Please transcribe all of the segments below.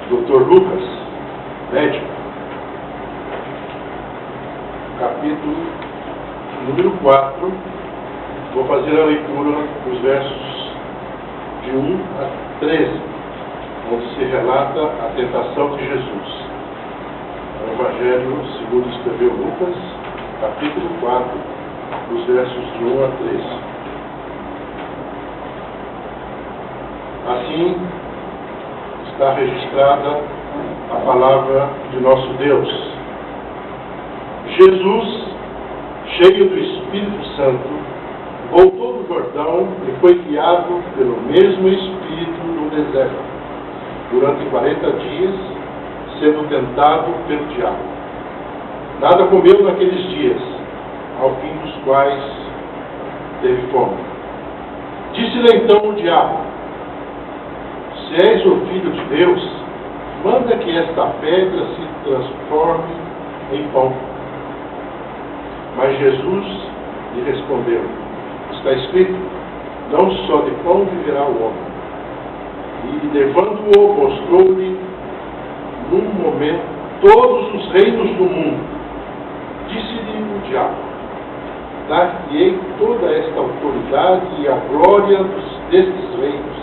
Dr. Lucas, médico, capítulo número 4, vou fazer a leitura dos versos de 1 a 13, onde se relata a tentação de Jesus. O Evangelho segundo escreveu Lucas, capítulo 4, dos versos de 1 a 13. Assim está registrada a palavra de nosso Deus. Jesus, cheio do Espírito Santo, voltou do Jordão e foi guiado pelo mesmo Espírito no deserto, durante 40 dias, sendo tentado pelo diabo. Nada comeu naqueles dias, ao fim dos quais teve fome. Disse-lhe então o diabo: se és o Filho de Deus, manda que esta pedra se transforme em pão. Mas Jesus lhe respondeu: está escrito, não só de pão viverá o homem. E levando-o, mostrou-lhe num momento todos os reinos do mundo. Disse-lhe o diabo: dar-te-ei toda esta autoridade e a glória destes reinos,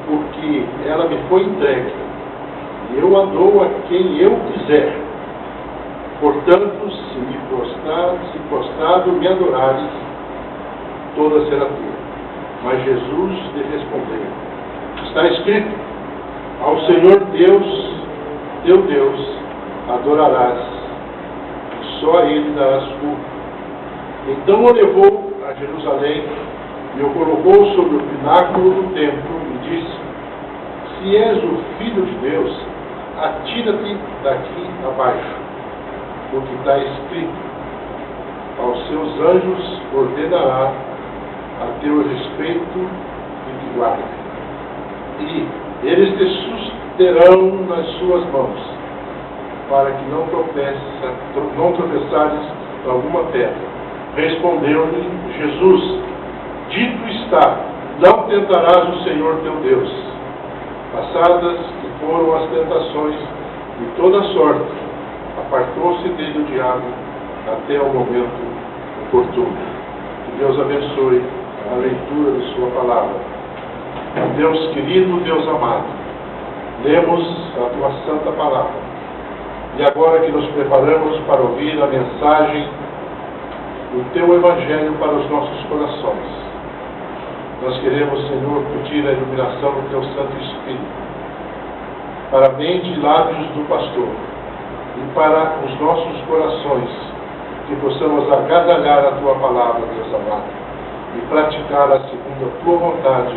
porque ela me foi entregue, e eu a dou a quem eu quiser. Portanto, se prostrado me adorares, toda será tua. Mas Jesus lhe respondeu: está escrito, ao Senhor Deus, teu Deus, adorarás, e só a Ele darás culto. Então o levou a Jerusalém e o colocou sobre o pináculo do templo e disse: se és o Filho de Deus, atira-te daqui abaixo, porque está escrito, aos seus anjos ordenará a teu respeito e te guardem. E eles te susterão nas suas mãos, para que não tropeçares em alguma pedra. Respondeu-lhe Jesus: dito está, não tentarás o Senhor teu Deus. Passadas que foram as tentações de toda sorte, apartou-se dele o diabo até o momento oportuno. Que Deus abençoe a leitura de sua palavra. Deus querido, Deus amado, lemos a tua santa palavra. E agora que nos preparamos para ouvir a mensagem do teu Evangelho para os nossos corações, nós queremos, Senhor, pedir a iluminação do teu Santo Espírito para a mente e lábios do pastor e para os nossos corações, que possamos agasalhar a tua palavra, Deus amado, e praticá-la segundo a tua vontade,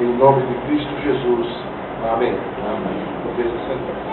em nome de Cristo Jesus. Amém. Amém. Talvez sentar.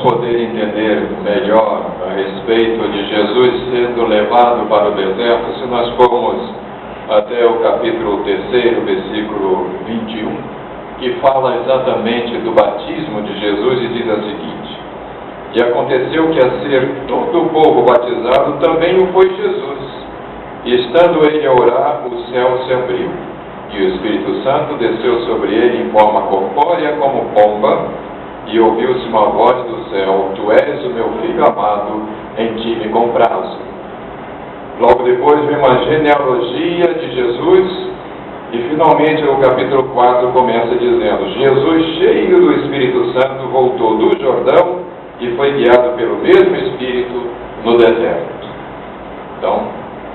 poder entender melhor a respeito de Jesus sendo levado para o deserto se nós formos até o capítulo 3, versículo 21, que fala exatamente do batismo de Jesus e diz a seguinte: e aconteceu que, a ser todo o povo batizado, também o foi Jesus. E estando ele a orar, o céu se abriu, e o Espírito Santo desceu sobre ele em forma corpórea como pomba, e ouviu-se uma voz do céu: Tu és o meu filho amado, em ti me comprazo. Logo depois vem uma genealogia de Jesus, e finalmente o capítulo 4 começa dizendo: Jesus, cheio do Espírito Santo, voltou do Jordão e foi guiado pelo mesmo Espírito no deserto. Então,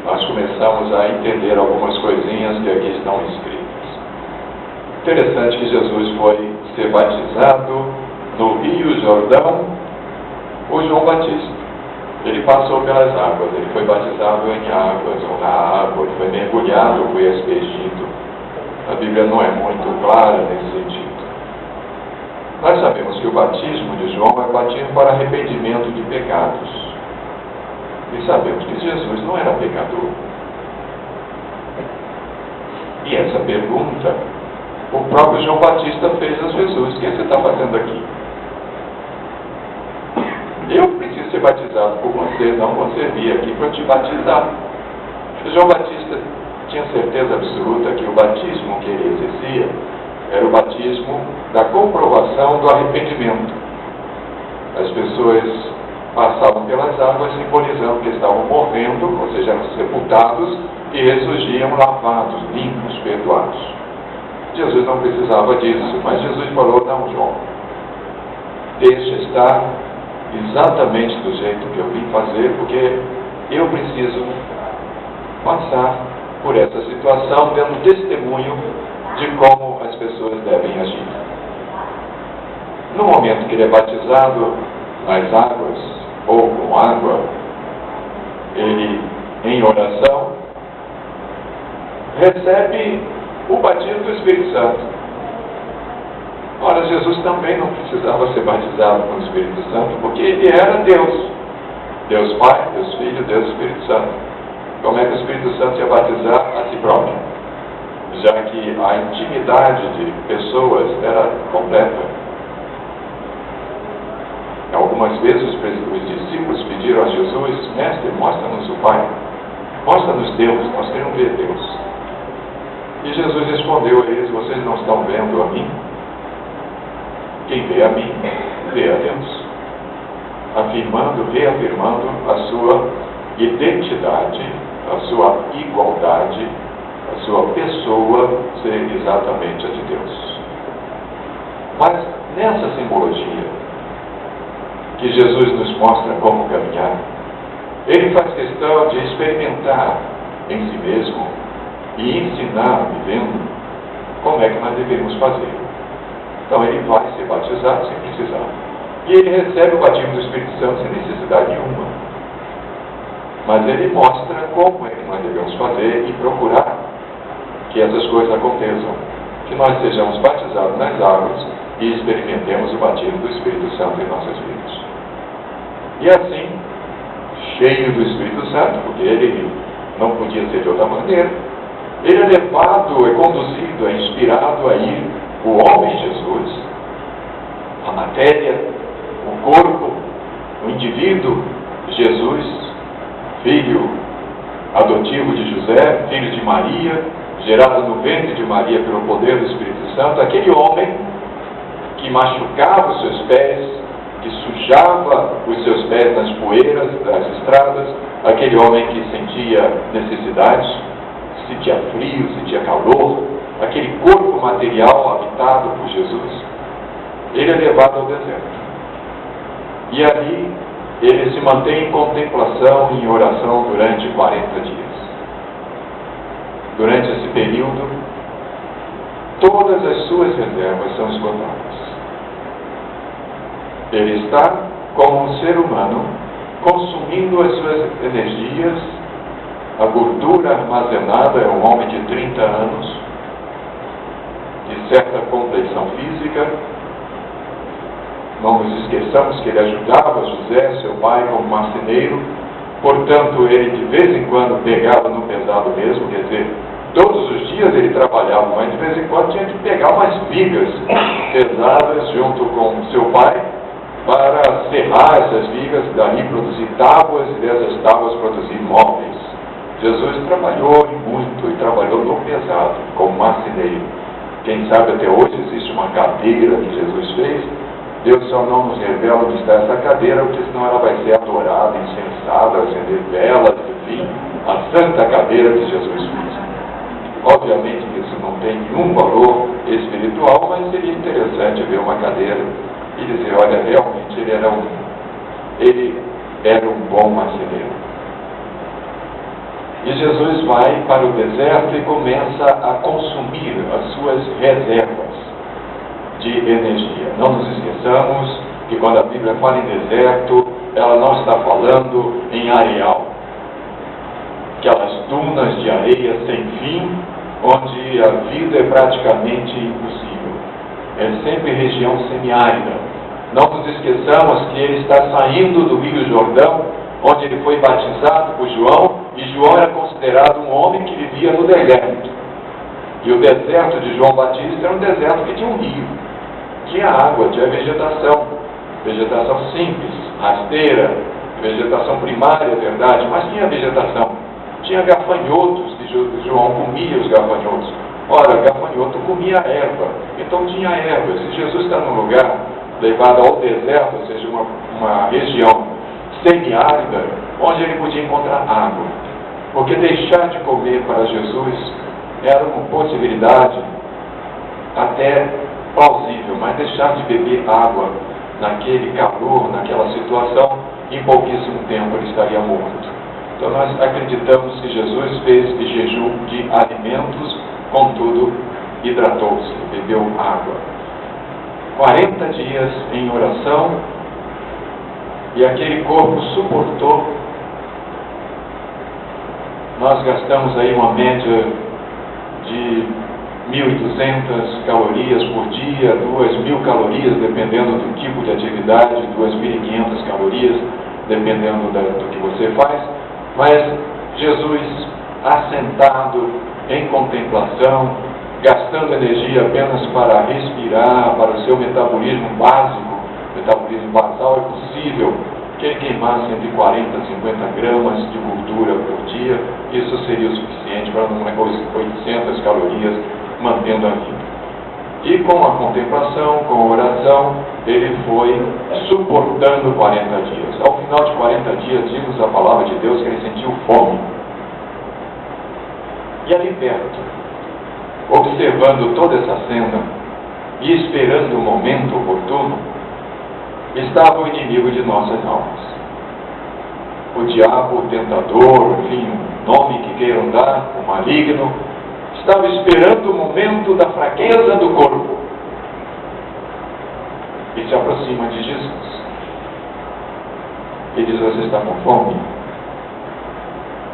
nós começamos a entender algumas coisinhas que aqui estão escritas. Interessante que Jesus foi ser batizado no Rio Jordão por João Batista. Ele passou pelas águas, ele foi batizado em águas ou na água, ele foi mergulhado, foi aspergido. A Bíblia não é muito clara nesse sentido. Nós sabemos que o batismo de João é batismo para arrependimento de pecados. E sabemos que Jesus não era pecador. E essa pergunta, o próprio João Batista fez a Jesus: o que você está fazendo aqui? Eu preciso ser batizado por você, não você vir aqui para te batizar. João Batista tinha certeza absoluta que o batismo que ele exercia era o batismo da comprovação do arrependimento. As pessoas passavam pelas águas simbolizando que estavam morrendo, ou seja, eram sepultados, e ressurgiam lavados, limpos, perdoados. Jesus não precisava disso, mas Jesus falou: não, João, deixa estar exatamente do jeito que eu vim fazer, porque eu preciso passar por essa situação, dando testemunho de como as pessoas devem agir. No momento que ele é batizado nas águas, ou com água, ele, em oração, recebe o batismo do Espírito Santo. Ora, Jesus também não precisava ser batizado com o Espírito Santo, porque ele era Deus. Deus Pai, Deus Filho, Deus Espírito Santo. Como é que o Espírito Santo ia batizar a si próprio? Já que a intimidade de pessoas era completa. Algumas vezes os discípulos pediram a Jesus: Mestre, mostra-nos o Pai, mostra-nos Deus, nós queremos ver Deus. E Jesus respondeu a eles: vocês não estão vendo a mim? Quem vê a mim, vê a Deus. Reafirmando a sua identidade, a sua igualdade, a sua pessoa ser exatamente a de Deus. Mas nessa simbologia que Jesus nos mostra como caminhar, ele faz questão de experimentar em si mesmo e ensinar, vivendo, como é que nós devemos fazer. Então ele vai ser batizado sem precisar. E ele recebe o batismo do Espírito Santo sem necessidade nenhuma. Mas ele mostra como é que nós devemos fazer e procurar que essas coisas aconteçam. Que nós sejamos batizados nas águas e experimentemos o batismo do Espírito Santo em nossas vidas. E assim, cheio do Espírito Santo, porque ele não podia ser de outra maneira, ele é levado, é conduzido, é inspirado a ir, o homem Jesus, a matéria, o corpo, o indivíduo, Jesus, filho adotivo de José, filho de Maria, gerado no ventre de Maria pelo poder do Espírito Santo, aquele homem que machucava os seus pés, que sujava os seus pés nas poeiras das estradas, aquele homem que sentia necessidades, sentia frio, sentia calor, aquele corpo material habitado por Jesus, ele é levado ao deserto. E ali ele se mantém em contemplação e em oração durante 40 dias. Durante esse período, todas as suas reservas são esgotadas. Ele está, como um ser humano, consumindo as suas energias, a gordura armazenada. É um homem de 30 anos, de certa complexão física, Não nos esqueçamos que ele ajudava José, seu pai, como marceneiro. Portanto, ele de vez em quando pegava no pesado mesmo, quer dizer, todos os dias ele trabalhava, mas de vez em quando tinha que pegar umas vigas pesadas junto com seu pai para serrar essas vigas, dali produzir tábuas e dessas tábuas produzir móveis. Jesus trabalhou muito e trabalhou no pesado, como marceneiro. Quem sabe até hoje existe uma cadeira que Jesus fez. Deus só não nos revela onde está essa cadeira, porque senão ela vai ser adorada, incensada, acender velas, enfim, a santa cadeira que Jesus fez. Obviamente que isso não tem nenhum valor espiritual, mas seria interessante ver uma cadeira e dizer, olha, realmente ele era um bom marceneiro. E Jesus vai para o deserto e começa a consumir as suas reservas de energia. Não nos esqueçamos que quando a Bíblia fala em deserto, ela não está falando em areal. Aquelas dunas de areia sem fim, onde a vida é praticamente impossível. É sempre região semiárida. Não nos esqueçamos que ele está saindo do Rio Jordão, onde ele foi batizado por João, e João era considerado um homem que vivia no deserto. E o deserto de João Batista era um deserto que tinha um rio. Tinha água, tinha vegetação simples, rasteira, vegetação primária, é verdade, mas tinha vegetação. Tinha gafanhotos, que João comia os gafanhotos. Ora, gafanhoto comia erva, então tinha erva. Se Jesus está num lugar levado ao deserto, ou seja, uma região semiárida, onde ele podia encontrar água. Porque deixar de comer para Jesus era uma possibilidade até plausível, mas deixar de beber água naquele calor, naquela situação, em pouquíssimo tempo ele estaria morto. Então nós acreditamos que Jesus fez jejum de alimentos, contudo hidratou-se, bebeu água. 40 dias em oração, e aquele corpo suportou. Nós gastamos aí uma média de 1.200 calorias por dia, 2.000 calorias, dependendo do tipo de atividade, 2.500 calorias, dependendo do que você faz. Mas Jesus, assentado em contemplação, gastando energia apenas para respirar, para o seu metabolismo básico, metabolismo basal, é possível que ele queimasse entre 40 e 50 gramas de gordura por dia. Isso seria o suficiente para um negócio de 800 calorias, mantendo a vida. E com a contemplação, com a oração, ele foi suportando 40 dias. Ao final de 40 dias, diz a palavra de Deus que ele sentiu fome. E ali perto, observando toda essa cena e esperando o momento oportuno, estava o inimigo de nossas almas. O diabo, o tentador, enfim, o nome que queiram dar, o maligno, estava esperando o momento da fraqueza do corpo e se aproxima de Jesus e diz: você está com fome?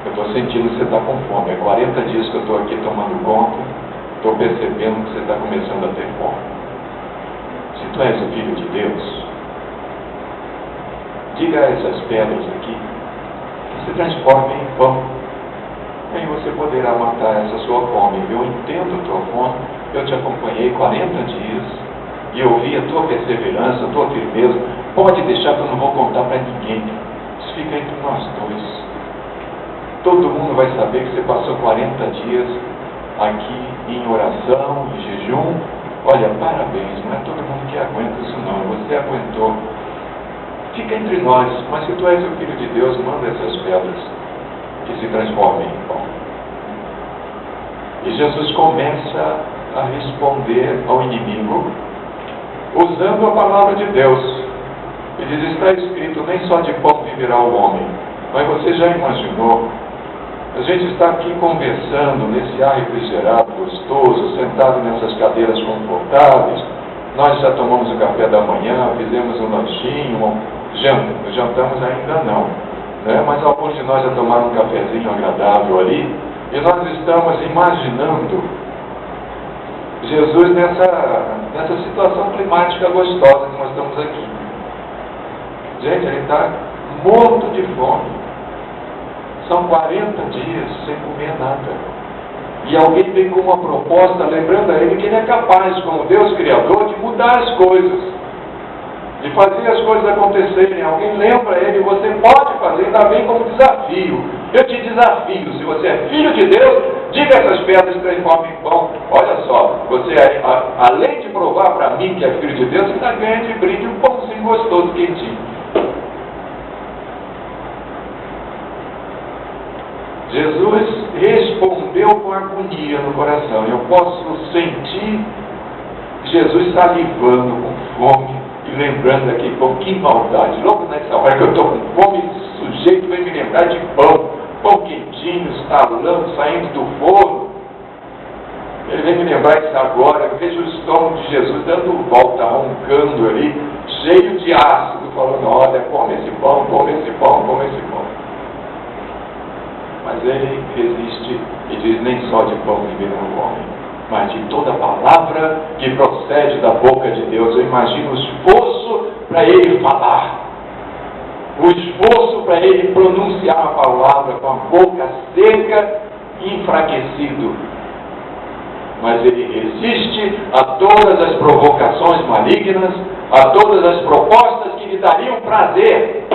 Eu estou sentindo que você está com fome. É 40 dias que eu estou aqui tomando conta, estou percebendo que você está começando a ter fome. Se tu és o Filho de Deus, diga a essas pedras aqui que se transformem em pão. Aí você poderá matar essa sua fome. Eu entendo a tua fome, eu te acompanhei 40 dias e ouvi a tua perseverança, a tua firmeza. Pode deixar que eu não vou contar para ninguém. Isso fica entre nós dois. Todo mundo vai saber que você passou 40 dias aqui em oração, em jejum. Olha, parabéns, não é todo mundo que aguenta isso não. Você aguentou. Fica entre nós, mas se tu és o Filho de Deus, manda essas pedras que se transformem em pão. E Jesus começa a responder ao inimigo usando a palavra de Deus. Ele diz: está escrito, nem só de pão viverá o homem. Mas você já imaginou? A gente está aqui conversando nesse ar refrigerado, gostoso, sentado nessas cadeiras confortáveis. Nós já tomamos o café da manhã, fizemos um lanchinho, jantamos ainda não, né? Mas alguns de nós já tomaram um cafezinho agradável ali, e nós estamos imaginando Jesus nessa situação climática gostosa que nós estamos aqui. Gente, ele está morto de fome. São 40 dias sem comer nada. E alguém vem com uma proposta, lembrando a ele que ele é capaz, como Deus Criador, de mudar as coisas, de fazer as coisas acontecerem. Alguém lembra a ele, você pode fazer, ainda vem como desafio. Eu te desafio, se você é filho de Deus, diga essas pedras transformem em pão. Olha só, você, além de provar para mim que é filho de Deus, ainda ganha de brinde um pãozinho gostoso, quentinho. Jesus respondeu com agonia no coração. Eu posso sentir Jesus salivando com fome e lembrando aqui, pão, que maldade. Logo nessa hora que eu estou com fome, esse sujeito vem me lembrar de pão quentinho, estalando, saindo do forno. Ele vem me lembrar disso agora. Eu vejo o estômago de Jesus dando volta, roncando ali, cheio de ácido, falando, olha, come esse pão, come esse pão, come esse pão. Mas ele resiste e diz, nem só de pão viverá o homem, mas de toda palavra que procede da boca de Deus. Eu imagino o esforço para ele falar, o esforço para ele pronunciar a palavra com a boca seca e enfraquecido. Mas ele resiste a todas as provocações malignas, a todas as propostas que lhe dariam prazer.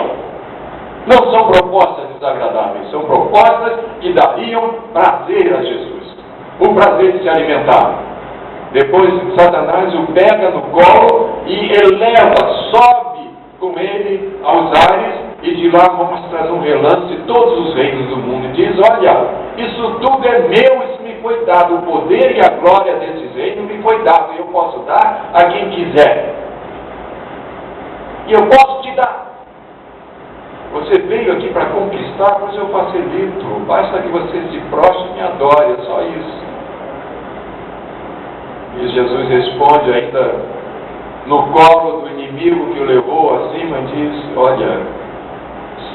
Não são propostas desagradáveis, são propostas que dariam prazer a Jesus. O prazer de se alimentar. Depois Satanás o pega no colo e eleva, sobe com ele aos ares e de lá mostra num relance todos os reinos do mundo e diz, olha, isso tudo é meu, isso me foi dado, o poder e a glória desses reinos me foi dado e eu posso dar a quem quiser. E eu posso te dar. Você veio aqui para conquistar, pois eu facilito. Basta que você se prostre e me adore, é só isso. E Jesus responde ainda no colo do inimigo que o levou acima e diz, olha,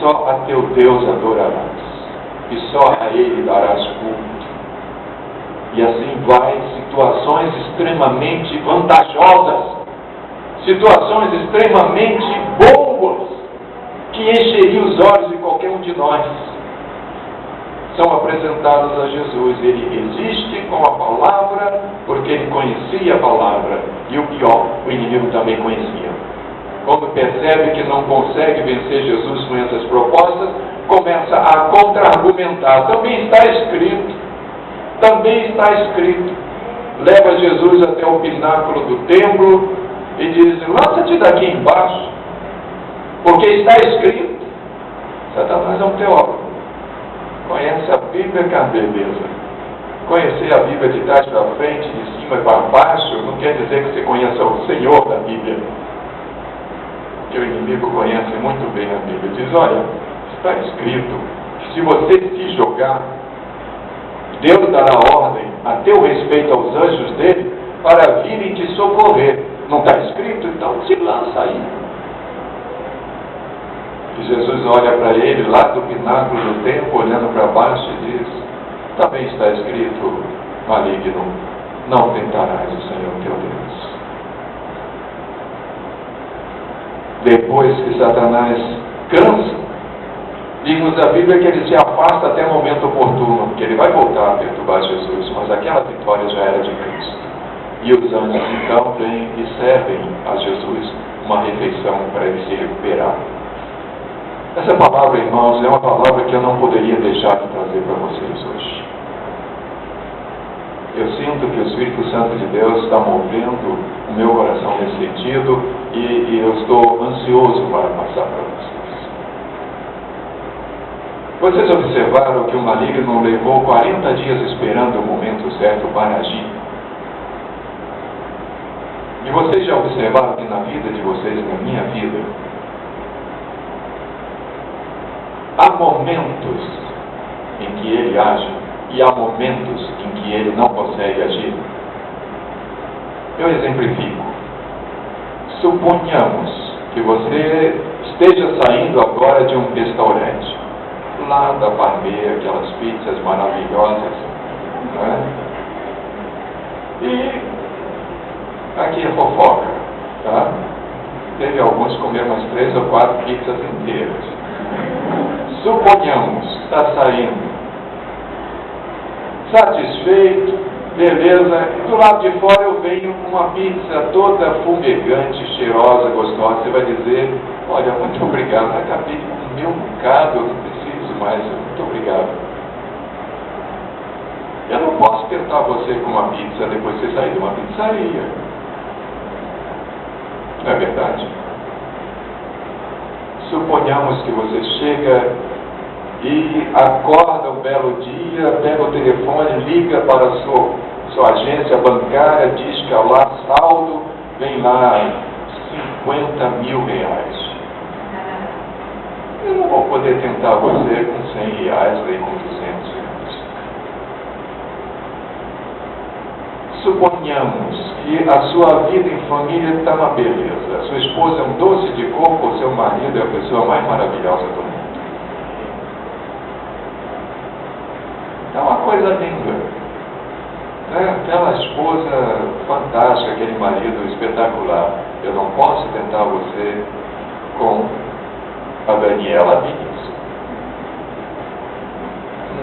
só a teu Deus adorarás, e só a Ele darás culto. E assim vai, situações extremamente vantajosas, situações extremamente boas, que encheria os olhos de qualquer um de nós, são apresentados a Jesus. Ele resiste com a palavra, porque ele conhecia a palavra, e o pior, o inimigo também conhecia. Quando percebe que não consegue vencer Jesus com essas propostas, começa a contra-argumentar. Também está escrito, leva Jesus até o pináculo do templo e diz, lança-te daqui embaixo, porque está escrito. Satanás é um teólogo, conhece a Bíblia com a beleza. Conhecer a Bíblia de trás para frente, de cima para baixo, não quer dizer que você conheça o Senhor da Bíblia. Porque o inimigo conhece muito bem a Bíblia. Diz, olha, está escrito que se você se jogar, Deus dará ordem a teu respeito aos anjos dele para virem te socorrer. Não está escrito? Então se lança aí. E Jesus olha para ele lá do pináculo do templo, olhando para baixo e diz, também está escrito, maligno, não tentarás o Senhor teu Deus. Depois que Satanás cansa, diz-nos a Bíblia que ele se afasta até o momento oportuno, porque ele vai voltar a perturbar Jesus, mas aquela vitória já era de Cristo. E os anjos então vêm e servem a Jesus uma refeição para ele se recuperar. Essa palavra, irmãos, é uma palavra que eu não poderia deixar de trazer para vocês hoje. Eu sinto que o Espírito Santo de Deus está movendo o meu coração nesse sentido e eu estou ansioso para passar para vocês. Vocês observaram que o maligno levou 40 dias esperando o momento certo para agir? E vocês já observaram que na vida de vocês e na minha vida, há momentos em que ele age e há momentos em que ele não consegue agir. Eu exemplifico. Suponhamos que você esteja saindo agora de um restaurante, lá da Parmeia, aquelas pizzas maravilhosas, né? E aqui é fofoca, tá? teve alguns que comeram umas 3 ou 4 pizzas inteiras. Suponhamos, está saindo satisfeito, beleza, e do lado de fora eu venho com uma pizza toda fumegante, cheirosa, gostosa. Você vai dizer, olha, muito obrigado, mas acabei com o meu bocado, eu não preciso mais, muito obrigado. Eu não posso tentar você com uma pizza depois de você sair de uma pizzaria. Não é verdade? Suponhamos que você chega e acorda um belo dia, pega o telefone, liga para a sua agência bancária, diz que ao lá saldo vem lá 50 mil reais. Eu não vou poder tentar você com 100 reais, nem com 200 reais. Suponhamos que a sua vida em família está uma beleza. A sua esposa é um doce de coco, o seu marido é a pessoa mais maravilhosa do mundo. É uma coisa linda. Aquela esposa fantástica, aquele marido espetacular. Eu não posso tentar você com a Daniela Vinicius.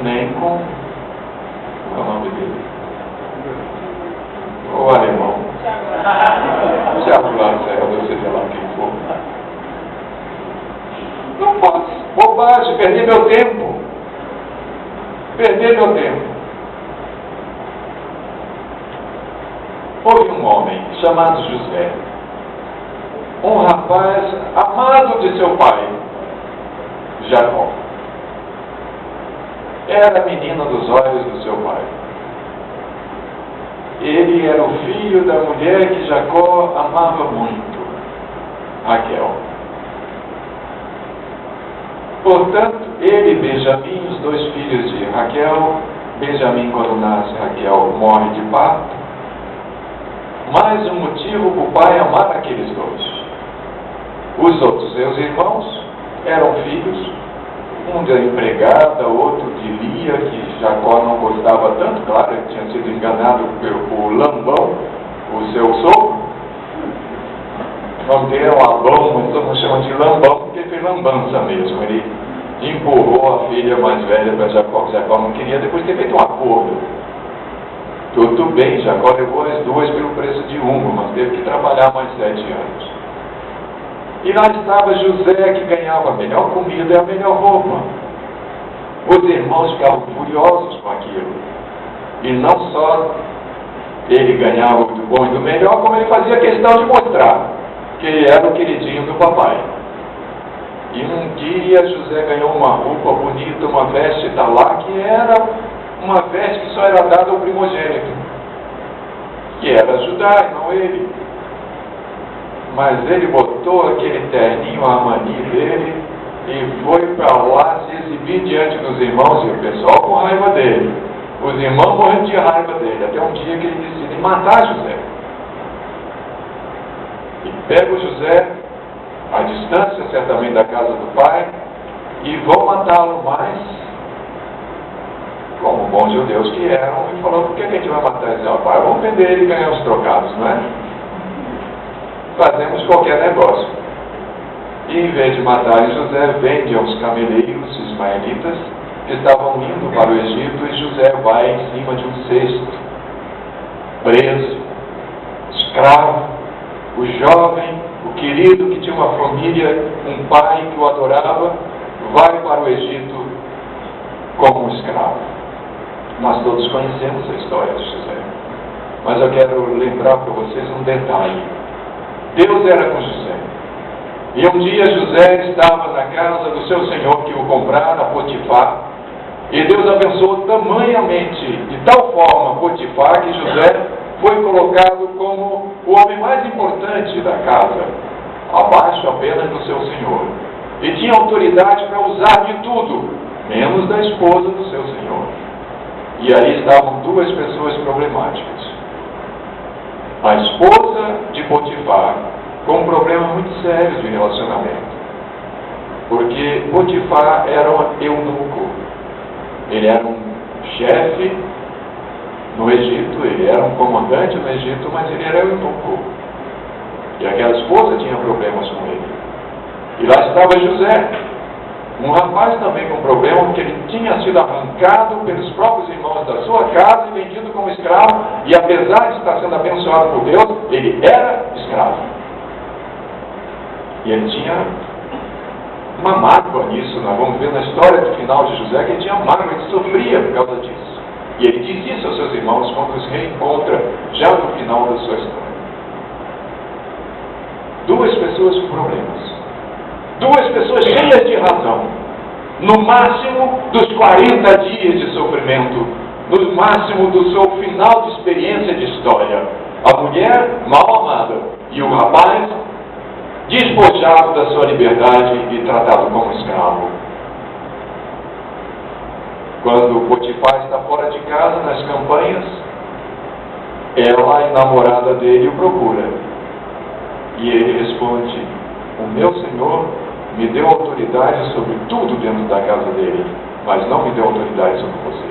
Nem com... Qual é o nome dele? O alemão. Tiago Lacerda, seja lá quem for. Não posso. Bobagem, perder meu tempo. Perder meu tempo. Houve um homem chamado José, um rapaz amado de seu pai, Jacó. Era a menina dos olhos do seu pai. Ele era o filho da mulher que Jacó amava muito, Raquel. Portanto, ele e Benjamim, os 2 filhos de Raquel, Benjamim, quando nasce, Raquel morre de parto. Mais um motivo para o pai amar aqueles 2. Os outros, seus irmãos, eram filhos, um da empregada, outro de Lia, que Jacó não gostava tanto, claro, ele tinha sido enganado por Labão, o seu sogro. Vamos ter um Labão, mas todo mundo chama de Labão, porque ele fez lambança mesmo. Ele empurrou a filha mais velha para Jacó, que Jacó não queria, depois de ter feito um acordo. Tudo bem, Jacó levou as 2 pelo preço de uma, mas teve que trabalhar mais 7 anos. E lá estava José, que ganhava a melhor comida e a melhor roupa. Os irmãos ficavam furiosos com aquilo. E não só ele ganhava do bom e do melhor, como ele fazia questão de mostrar que ele era o queridinho do papai. E um dia José ganhou uma roupa bonita, uma veste da lá, que era uma veste que só era dada ao primogênito, que era Judá e não ele. Mas ele botou aquele terninho amani dele e foi para lá se exibir diante dos irmãos, e o pessoal com raiva dele. Os irmãos morrendo de raiva dele, até um dia que ele decide matar José. E pega o José, à distância certamente da casa do pai, e vão matá-lo, mas, como bons judeus que eram, e falou, por que a gente vai matar esse rapaz? Vamos vender ele e ganhar os trocados, não é? Fazemos qualquer negócio. E em vez de matarem José, vende aos cameleiros ismaelitas que estavam indo para o Egito, e José vai em cima de um cesto, preso, escravo. O jovem, o querido que tinha uma família, um pai que o adorava, vai para o Egito como um escravo. Nós todos conhecemos a história de José. Mas eu quero lembrar para vocês um detalhe. Deus era com José. E um dia José estava na casa do seu senhor que o comprara, Potifar, e Deus abençoou tamanhamente, de tal forma Potifar, que José foi colocado como o homem mais importante da casa, abaixo apenas do seu senhor. E tinha autoridade para usar de tudo, menos da esposa do seu senhor. E aí estavam 2 pessoas problemáticas. A esposa de Potifar, com um problema muito sério de relacionamento. Porque Potifar era um eunuco. Ele era um chefe no Egito, ele era um comandante no Egito, mas ele era eunuco. E aquela esposa tinha problemas com ele. E lá estava José, um rapaz também com problema, porque ele tinha sido arrancado pelos próprios irmãos da sua casa e vendido como escravo, e apesar de estar sendo abençoado por Deus, ele era escravo. E ele tinha uma mágoa nisso. Nós vamos ver na história do final de José que ele tinha mágoa, ele sofria por causa disso. E ele diz isso aos seus irmãos quando os reencontra, já no final da sua história. Duas pessoas com problemas. Duas pessoas cheias de razão. No máximo dos 40 dias de sofrimento, no máximo do seu final de experiência de história. A mulher mal amada e o rapaz despojado da sua liberdade e tratado como escravo. Quando Potifar está fora de casa nas campanhas, ela, a namorada dele, o procura. E ele responde: o meu Senhor me deu autoridade sobre tudo dentro da casa dele, mas não me deu autoridade sobre você.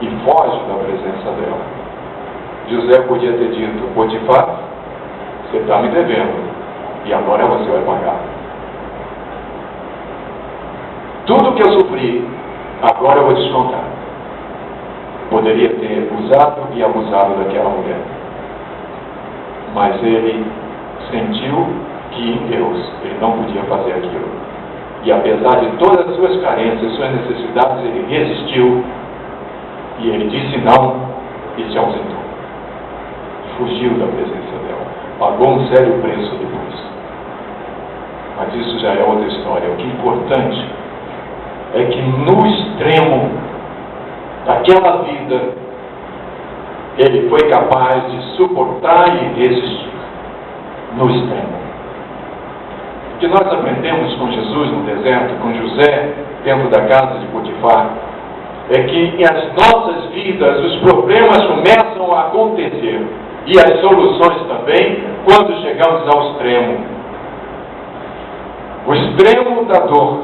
E foge da presença dela. José podia ter dito: Potifar, você está me devendo, e agora você vai pagar. Tudo que eu sofri, agora eu vou descontar. Poderia ter usado e abusado daquela mulher. Mas ele sentiu que em Deus ele não podia fazer aquilo. E apesar de todas as suas carências, suas necessidades, ele resistiu. E ele disse não e se ausentou. Fugiu da presença dela. Pagou um sério preço depois. Mas isso já é outra história. O que é importante é que no extremo daquela vida, ele foi capaz de suportar e resistir. No extremo. O que nós aprendemos com Jesus no deserto, com José dentro da casa de Potifar, é que em as nossas vidas os problemas começam a acontecer, e as soluções também, quando chegamos ao extremo. O extremo da dor,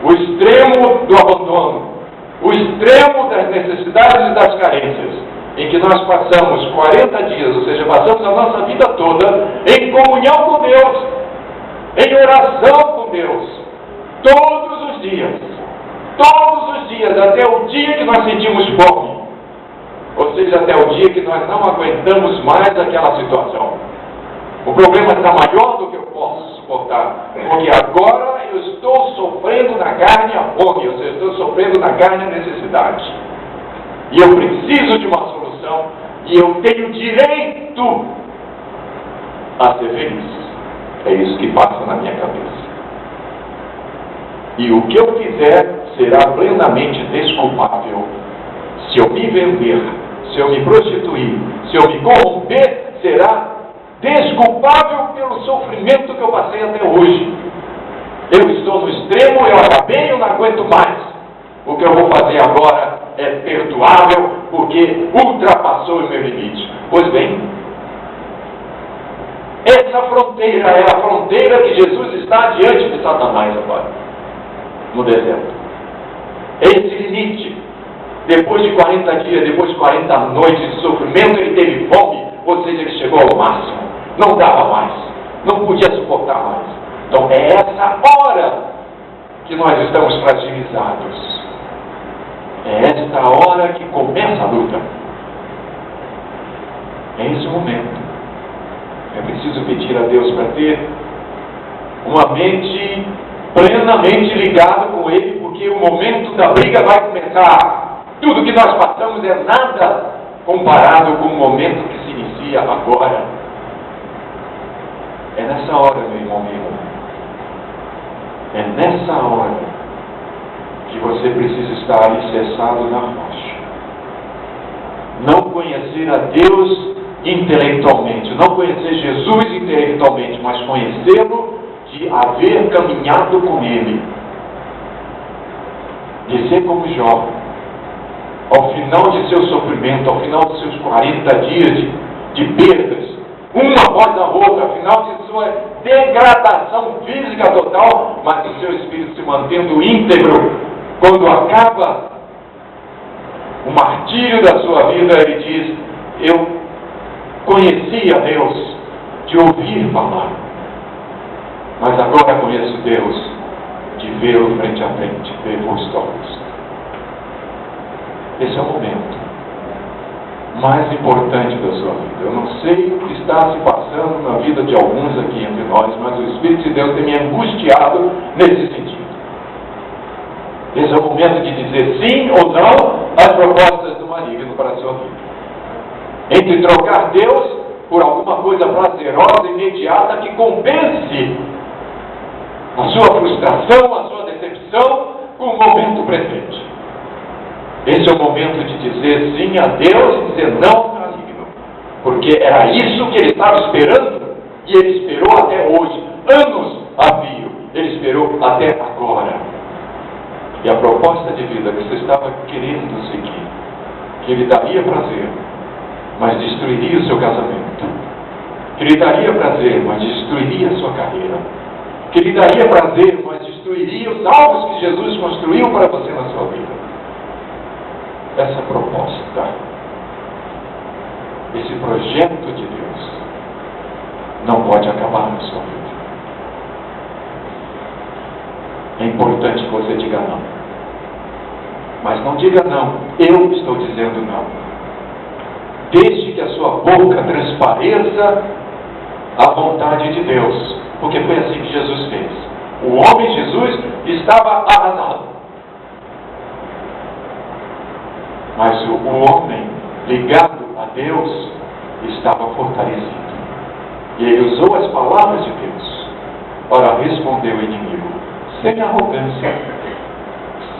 o extremo do abandono, o extremo das necessidades e das carências, em que nós passamos 40 dias, ou seja, passamos a nossa vida toda em comunhão com Deus, em oração com Deus, todos os dias, até o dia que nós sentimos fome, ou seja, até o dia que nós não aguentamos mais aquela situação. O problema está maior do que eu posso suportar, porque agora eu estou sofrendo na carne a fome, ou seja, eu estou sofrendo na carne a necessidade. E eu preciso de uma solução, e eu tenho direito a ser feliz. É isso que passa na minha cabeça. E o que eu fizer será plenamente desculpável. Se eu me vender, se eu me prostituir, se eu me corromper, será desculpável pelo sofrimento que eu passei até hoje. Eu estou no extremo, eu acabei, eu não aguento mais. O que eu vou fazer agora é perdoável, porque ultrapassou o meu limite. Pois bem, essa fronteira é a fronteira que Jesus está diante de Satanás agora, no deserto. Esse limite, depois de 40 dias, depois de 40 noites de sofrimento, ele teve fome, ou seja, ele chegou ao máximo, não dava mais, não podia suportar mais. Então é essa hora que nós estamos fragilizados. É esta hora que começa a luta. É esse momento. É preciso pedir a Deus para ter uma mente plenamente ligada com Ele, porque o momento da briga vai começar. Tudo que nós passamos é nada comparado com o momento que se inicia agora. É nessa hora, meu irmão, minha irmã. É nessa hora que você precisa estar alicerçado na rocha. Não conhecer a Deus intelectualmente, não conhecer Jesus intelectualmente, mas conhecê-lo de haver caminhado com Ele. De ser como Jó, ao final de seu sofrimento, ao final de seus 40 dias de perdas, uma após a outra, ao final de sua degradação física total, mas o seu espírito se mantendo íntegro. Quando acaba o martírio da sua vida, ele diz: eu conheci a Deus, de ouvir falar. Mas agora conheço Deus, de vê-lo frente a frente, ver rosto a rosto. Esse é o momento mais importante da sua vida. Eu não sei o que está se passando na vida de alguns aqui entre nós, mas o Espírito de Deus tem me angustiado nesse sentido. Esse é o momento de dizer sim ou não às propostas do maligno para a sua vida. Entre trocar Deus por alguma coisa prazerosa, imediata, que compense a sua frustração, a sua decepção com o momento presente. Esse é o momento de dizer sim a Deus e dizer não ao maligno. Porque era isso que ele estava esperando, e ele esperou até hoje, anos a fio. Ele esperou até agora. E a proposta de vida que você estava querendo seguir, que lhe daria prazer, mas destruiria o seu casamento, que lhe daria prazer, mas destruiria a sua carreira, que lhe daria prazer, mas destruiria os alvos que Jesus construiu para você na sua vida. Essa proposta, esse projeto de Deus, não pode acabar na sua vida. É importante que você diga não. Mas não diga não, eu estou dizendo não. Desde que a sua boca transpareça a vontade de Deus. Porque foi assim que Jesus fez. O homem Jesus estava arrasado. Mas o homem ligado a Deus estava fortalecido. E ele usou as palavras de Deus para responder o inimigo. Sem arrogância,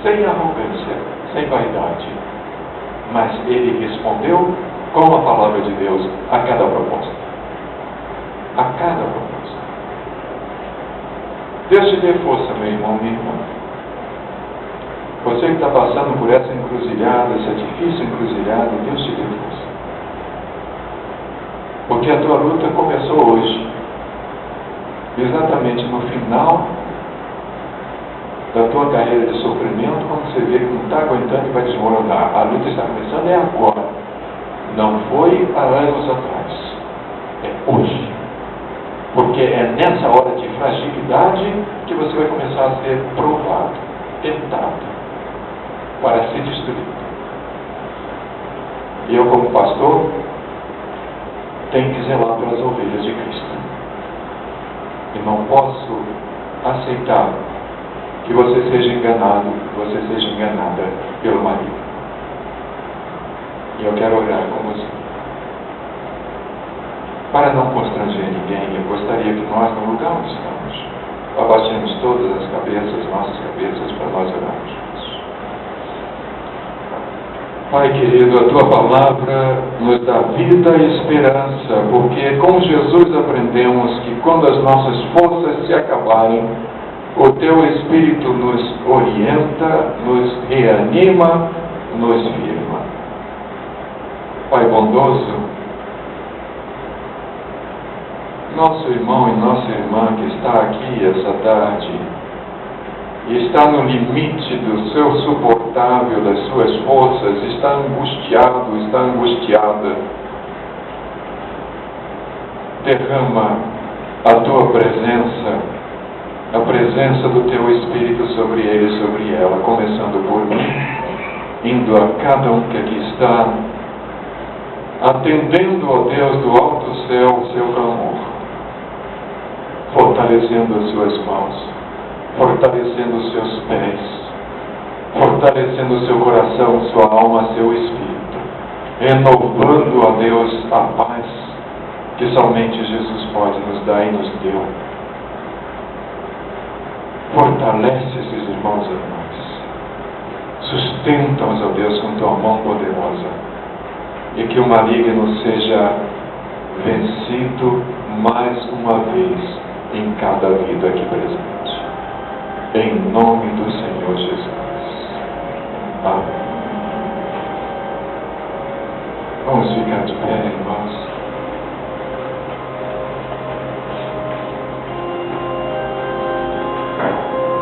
sem vaidade. Mas ele respondeu com a palavra de Deus a cada proposta. A cada proposta. Deus te dê força, meu irmão, minha irmã. Você que está passando por essa encruzilhada, essa difícil encruzilhada, Deus te dê força. Porque a tua luta começou hoje. Exatamente no final da tua carreira de sofrimento, quando você vê que não está aguentando e vai desmoronar. A luta está começando é agora. Não foi há anos atrás. É hoje. Porque é nessa hora de fragilidade que você vai começar a ser provado, tentado, para ser destruído. E eu, como pastor, tenho que zelar pelas ovelhas de Cristo. E não posso aceitar que você seja enganado, que você seja enganada pelo marido. E eu quero orar com você. Para não constranger ninguém, eu gostaria que nós, no lugar onde estamos, abaixemos todas as cabeças, nossas cabeças, para nós orarmos. Pai querido, a Tua palavra nos dá vida e esperança, porque com Jesus aprendemos que quando as nossas forças se acabarem, o Teu Espírito nos orienta, nos reanima, nos firma. Pai bondoso, nosso irmão e nossa irmã que está aqui essa tarde e está no limite do seu suportável, das suas forças, está angustiado, está angustiada, derrama a Tua presença, a presença do Teu Espírito sobre ele e sobre ela, começando por mim, indo a cada um que aqui está, atendendo ao Deus do alto céu o seu clamor, fortalecendo as suas mãos, fortalecendo os seus pés, fortalecendo o seu coração, sua alma, seu espírito, renovando a Deus a paz que somente Jesus pode nos dar e nos deu. Fortalece esses irmãos e irmãs, sustenta-os, ó Deus, com Tua mão poderosa, e que o maligno seja vencido mais uma vez em cada vida aqui presente. Em nome do Senhor Jesus. Amém. Vamos ficar de pé, irmãos.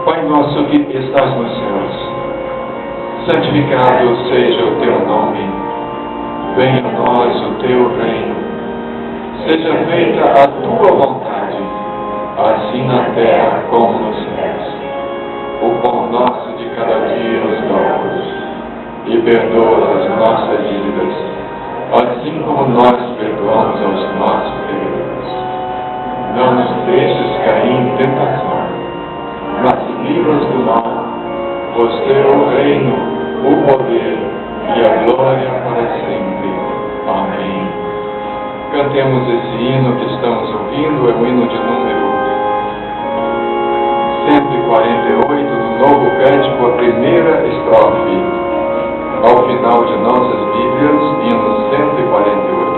Pai nosso que estás nos céus, santificado seja o Teu nome. Venha a nós o Teu reino. Seja feita a tua vontade, assim na terra como nos céus. O pão nosso de cada dia nos dá hoje, e perdoa as nossas dívidas, assim como nós perdoamos aos nossos devedores. Não nos deixes cair em tentação, mas livra-nos do mal, pois teu é o reino, o poder e a glória para sempre. Amém. Cantemos esse hino que estamos ouvindo, é o hino de número 148 do Novo Cântico, a primeira estrofe, ao final de nossas Bíblias, hino 148.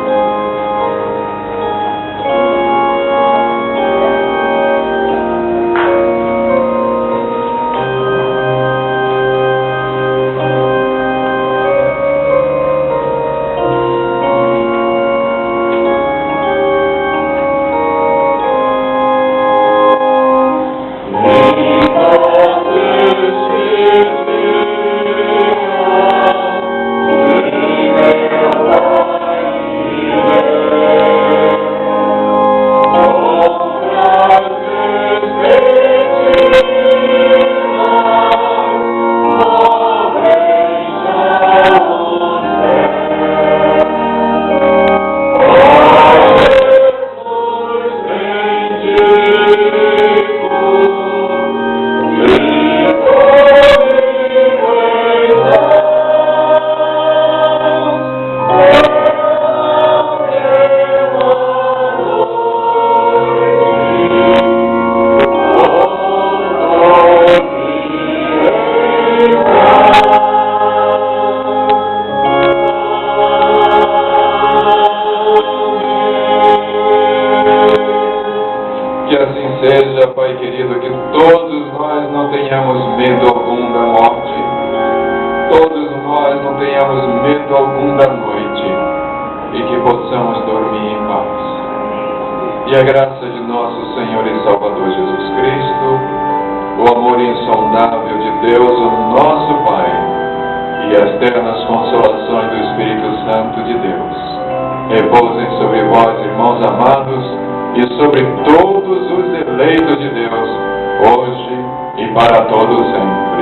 Seja, Pai querido, que todos nós não tenhamos medo algum da morte, todos nós não tenhamos medo algum da noite, e que possamos dormir em paz. E a graça de nosso Senhor e Salvador Jesus Cristo, o amor insondável de Deus, o nosso Pai, e as ternas consolações do Espírito Santo de Deus, repousem sobre vós, irmãos amados, e sobre todos os eleitos de Deus, hoje e para todo sempre.